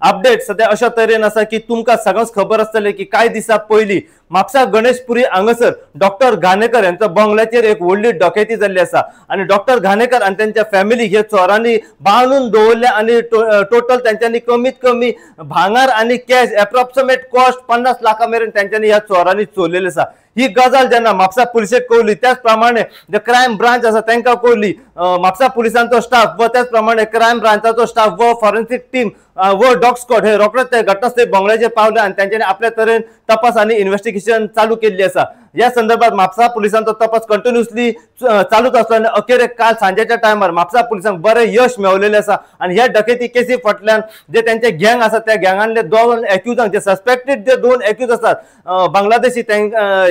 Update सध्या अशा तरेन आसा की तुमकां सगळ्यांक खबर आसतलें की कांय दिसा पयलीं म्हापसा गणेशपुरी हांगासर डॉक्टर घाणेकर यांच्या बंगल्याचेर एक व्हडली डकैती जाल्ली आसा आणि डॉक्टर घाणेकर आणि त्यांच्या फॅमिली हे चोरांनी बांदून दवरल्या आणि टोटल त्यांच्यानी कमीत कमी भांगार आणि कॅश एप्रॉक्सिमेट कॉस्ट 50 लाखां मेरेन त्यांच्यानी ह्या चोरांनी चोरलेली आसा। ही गजाल जेन्ना म्हापसा पुलिसेक कळली त्याच प्रमाणे जे क्रायम ब्रांच आसा तांकां कळली, म्हापसा पुलिसांचो स्टाफ व त्याच प्रमाणे क्रायम ब्रांचाचो स्टाफ व फॉरेन्सिक टीम व डॉग स्क्वॉड हे रोखडेच ते घटनास्थळी बंगल्याचेर पावले आणि त्यांच्यानी आपल्या तरेन तपास आणि इन्व्हेस्टिगेशन चालू केल्ली आसा। या संदर्भात म्हापसा पुलिसांचो तपास कंटिन्युअसली चालूच आसलो आणि अखेर काल सांजेच्या टायमार म्हापसा पुलिसांक बरें यश मेळवलेलें आसा आणि ह्या डकैती केसी फाटल्यान जे त्यांचे गँग आसा त्या गँगांतले 2 एक्युजांक जे सस्पेक्टेड जे 2 एक्युज आसात बांगलादेशी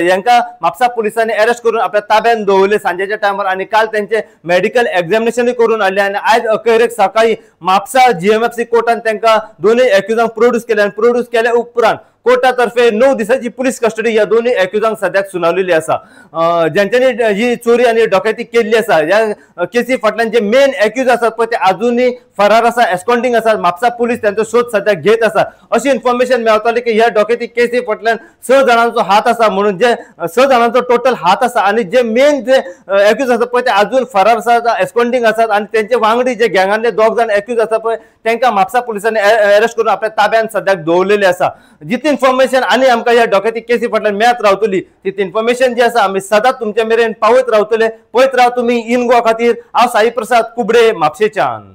यांका म्हापसा पुलिसांनी अरेस्ट करून आपल्या ताब्यात दवरले सांजेच्या टायमार आणि काल त्यांचे मेडिकल एक्झामिनेशन करून हाडले आणि आज अखेरेक सकाळी म्हापसा जीएमएफसी कोर्टान त्यांका दोनूय एक्युजांक प्रोड्यूस केले आणि प्रोड्यूस केल्या उपरांत कोर्टातर्फे 9 दिसाची पुलिस कस्टडी या दोन्ही एक्युजांक सद्याक सुनावलेली आसा। ज्यांच्यानी ही चोरी आणि डकैती केल्ली आसा या केसी फाटल्यान जे मेन एक्युज आसात पळय ते अजूनही फरार आसा, एस्कॉन्डिंग आसा। म्हापसा पुलिस त्यांचो शोध सद्याक घेत आसा। अशी इन्फॉर्मेशन मेळताली की ह्या डकैती केसी फाटल्यान 6 जाणांचो हात आसा म्हणून जे 6 जाणांचो टोटल हात आसा आणि जे मेन जे एक्युज आसा पळय ते अजून फरार आसात, एस्कॉन्डिंग आसात आणि त्यांचे वांगडी जे गँगांतले 2 जाण एक्युज आसा पळय तांकां म्हापसा पुलिसांनी अरेस्ट करून आपल्या ताब्यात सद्याक दवरलेले आसा। जितली इन्फॉर्मेशन आणि आमकां ह्या डकैती केसी फाटल्यान मेळत रावतली ती इन्फॉर्मेशन जी आसा आमी सदांच तुमचे मेरेन पावयत रावतले। पळयत राव तुम्ही इन गोवा खातीर। हांव साई प्रसाद कुबडे म्हापशेच्यान।